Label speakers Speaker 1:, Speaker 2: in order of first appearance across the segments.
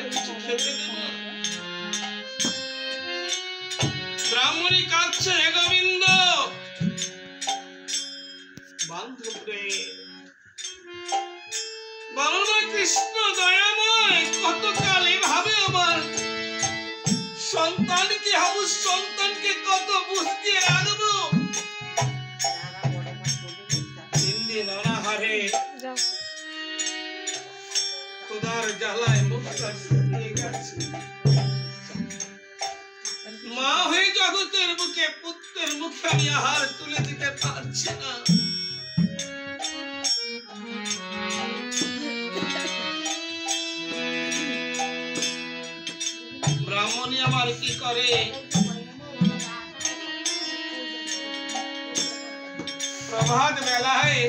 Speaker 1: আর কিছু খেতে দেব। ব্রাহ্মণী কাঁদছে, হে গোবিন্দ বান্ধব রে, বলো না কৃষ্ণ দয়াময়, কতকাল এভাবে আমার সন্তানকে হাবুস সন্তানকে কত বুঝিয়ে রাখবো। তিন দিন অনাহারে খোদার জ্বালায় মুখটা শুকিয়ে গেছে। মা হয়ে জগতের বুকে পুত্রের মুখে আমি আহার তুলে দিতে পারছি না। ব্রাহ্মণী আমার কি করে, প্রভাত বেলায়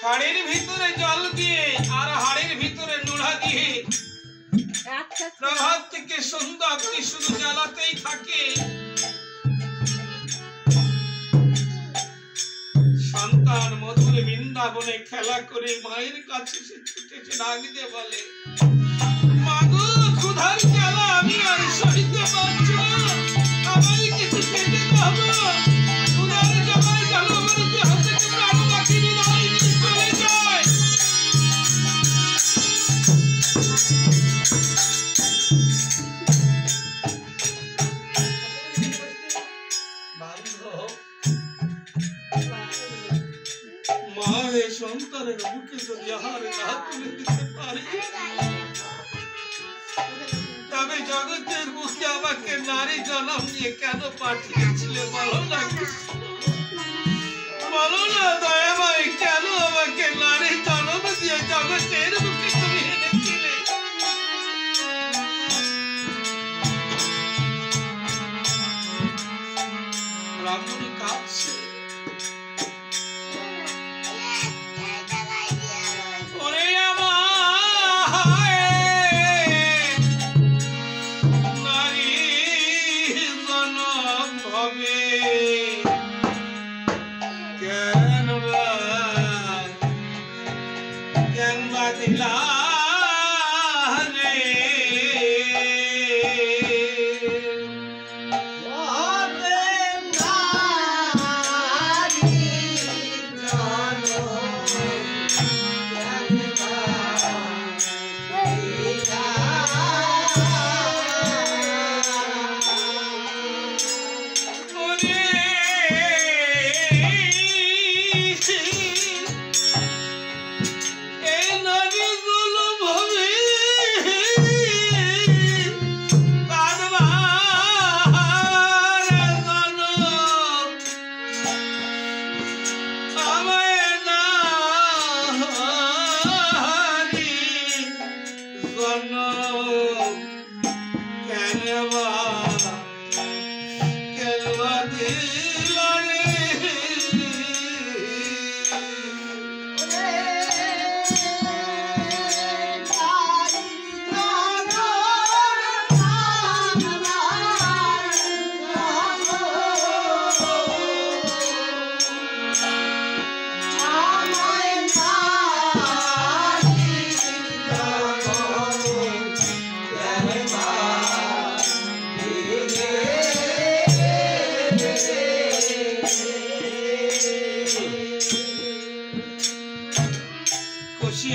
Speaker 1: হাড়ের ভিতরে জল দিয়ে আর হাড়ের ভিতরে নোড়া দিয়ে প্রভাত থেকে সন্ধ্যা অবধি শুধু জ্বালাতেই থাকে। সন্তান মধুর বৃন্দাবনে খেলা করে মায়ের কাছে সে ছুটেছে, ডাক দিয়ে বলে, মাগো ক্ষুধার জ্বালা আমি আর সহিতে পারছি না, আমায় কিছু খেতে দাও। ক্ষুধার জ্বালায় জ্বালা আমার দেহ থেকে প্রাণ বাকি বিদায় চলে যায়। মা হে সন্তানের মুখে যদি আহার না তুলে দিতে পারে, তবে জগতের মুখে আমাকে নারী জন্ম নিয়ে কেন পাঠিয়েছিলে বলো না, বলো না দয়াময়, কেন আমাকে নারী জন্ম দিয়ে জগতের মুখে তুমি এনেছিলে। ব্রাহ্মণী কাঁদছে,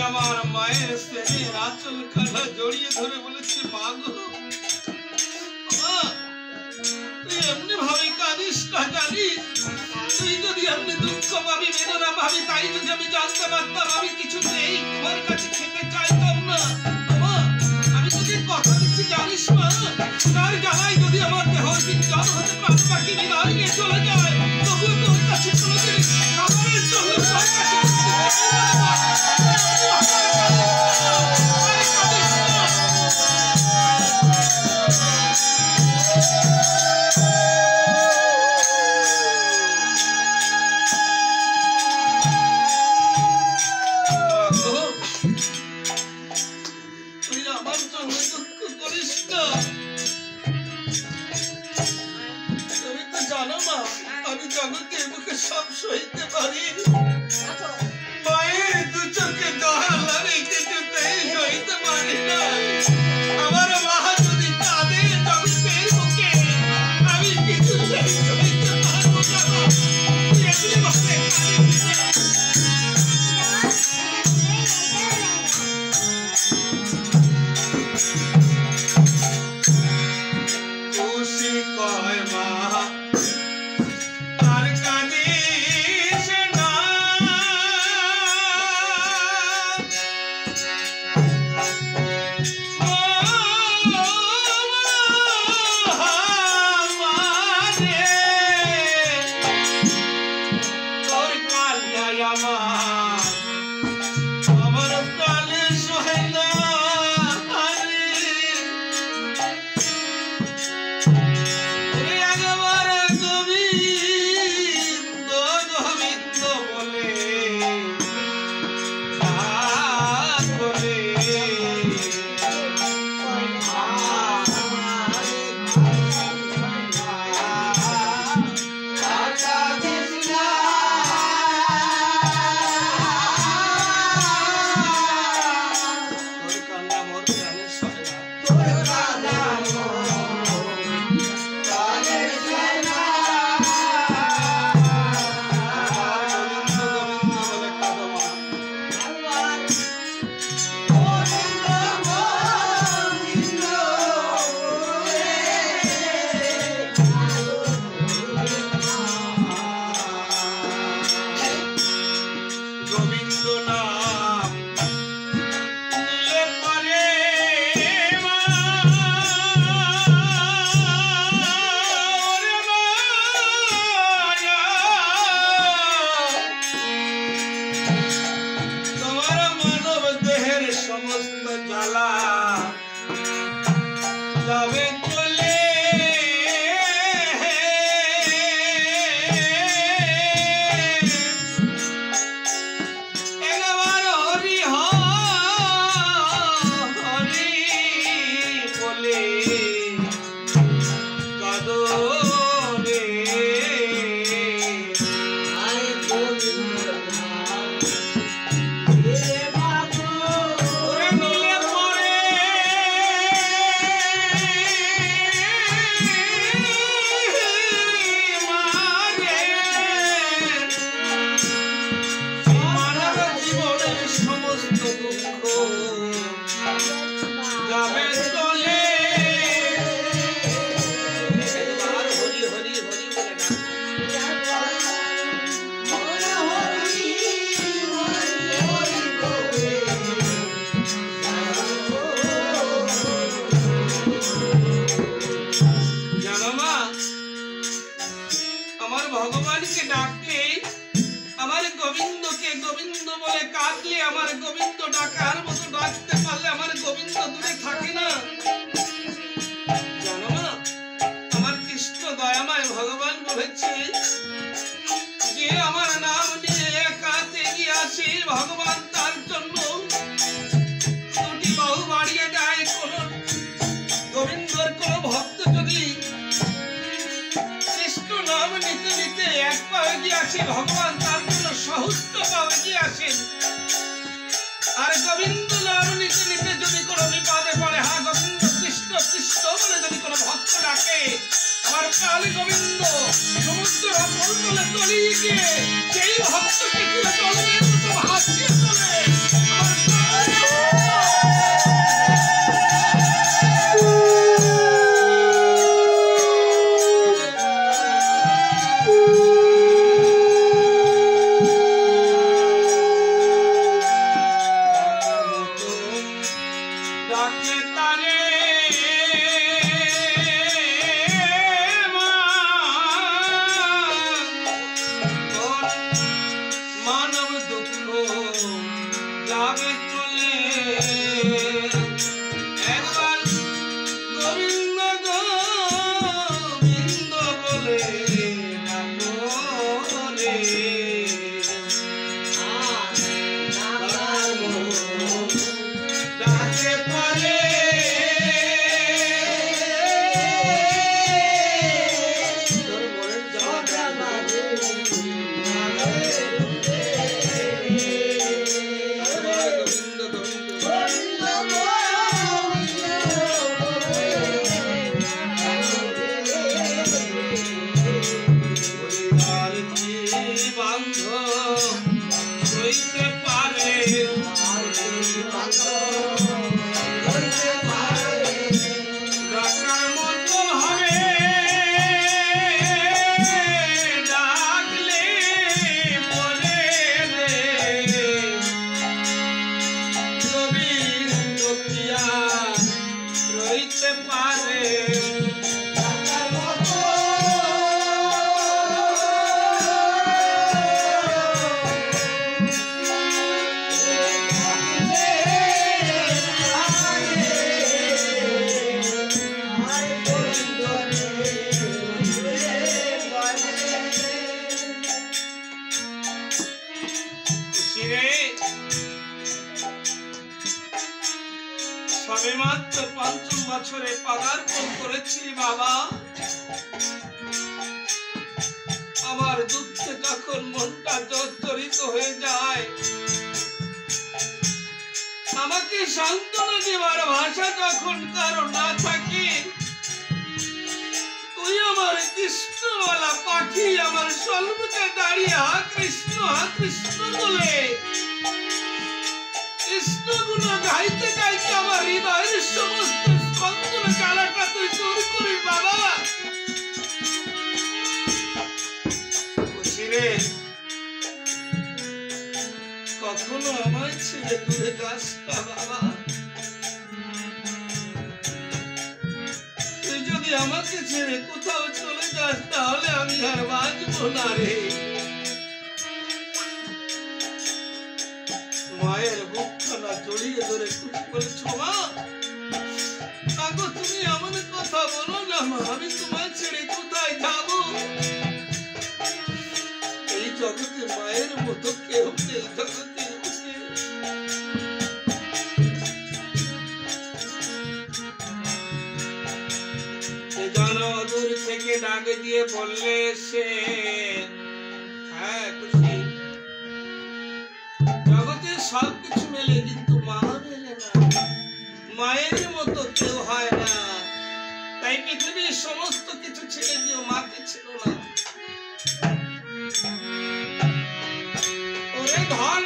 Speaker 1: আমার মায়ের স্নেহের আঁচল খানা জড়িয়ে ধরে বলেছে, মা গো তুই এমনি ভাবে কাঁদিস না, জানিস তুই যদি এমনি দুঃখ পাবি বেদনা পাবি তাই যদি আমি জানতে পারতাম আমি কিছুতেই তোমার কাছে খেতে চাইতাম না। আমি তোকে কথা দিচ্ছি জানিস মা, তার জ্বালায় যদি আমার দেহ জল হতে প্রাণ পাখি বিদায় নিয়ে চলে যায় তবুও তোর কাছে কোনোদিন খাবারের জন্য তোর কাছে আমাকে ডাকলে, আমার গোবিন্দকে গোবিন্দ বলে কাঁদলে, আমার গোবিন্দ ডাকার মতো ডাকতে পারলে আমার গোবিন্দ দূরে থাকে না। জানো না, আমার কৃষ্ণ দয়াময় ভগবান বলেছে যে আমার নাম নিয়ে একাতে এগিয়ে আসে ভগবান তার জন্য দুটি বাহু বাড়িয়ে দেয়। কোন গোবিন্দর কোন ভক্ত যদি কৃষ্ণ নাম নিতে নিতে এক পা এগিয়ে আসে, ভগবান তার জন্য সহস্র পা এগিয়ে আসেন। আর গোবিন্দ নাম নিতে নিতে যদি কোনো বিপদে পড়ে, হা গোবিন্দ কৃষ্ণ কৃষ্ণ বলে যদি কোনো ভক্ত ডাকে, আমার কালী গোবিন্দ সমুদ্র তলে তলিয়ে গিয়ে সেই ভক্তকে তুলে জলের মতো ভাসিয়ে তোলে। সবেমাত্র পঞ্চম বছরে পদার্পণ করেছি বাবা। আমার দুঃখে যখন মনটা জর্জরিত হয়ে যায়, আমাকে সান্ত্বনা দেওয়ার ভাষা যখন কারো না থাকে, তুই আমার কৃষ্ণওয়ালা পাখি আমার সম্মুখে দাঁড়িয়ে হা কৃষ্ণ বলে কৃষ্ণ গুণ গাইতে গাইতে আমার হৃদয়ের সমস্ত স্পন্দন জ্বালাটা তুই দূর করিস বাবা। খুশিরে, কখনো আমায় ছেড়ে দূরে যাস না বাবা। তুই যদি আমাকে ছেড়ে কোথাও চলে যাস, তাহলে আমি আর বাঁচবো না রে। মায়ের বুকখানা জড়িয়ে ধরে খুশি বলেছ, মা আগো তুমি এমন কথা বলো না মা, আমি তোমায় ছেড়ে কোথায় যাব? এই জগতে মায়ের মতো কেউ নেই, জগতে দূর থেকে ডাক দিয়ে বললে সে, হ্যাঁ খুশি, জগতে সবকিছু মেলে কিন্তু মা মেলে না, মায়ের মতো কেউ হয় না। তাই পৃথিবীর সমস্ত কিছু ছেড়ে দিও, মাকে ছিল না। ওরে ধন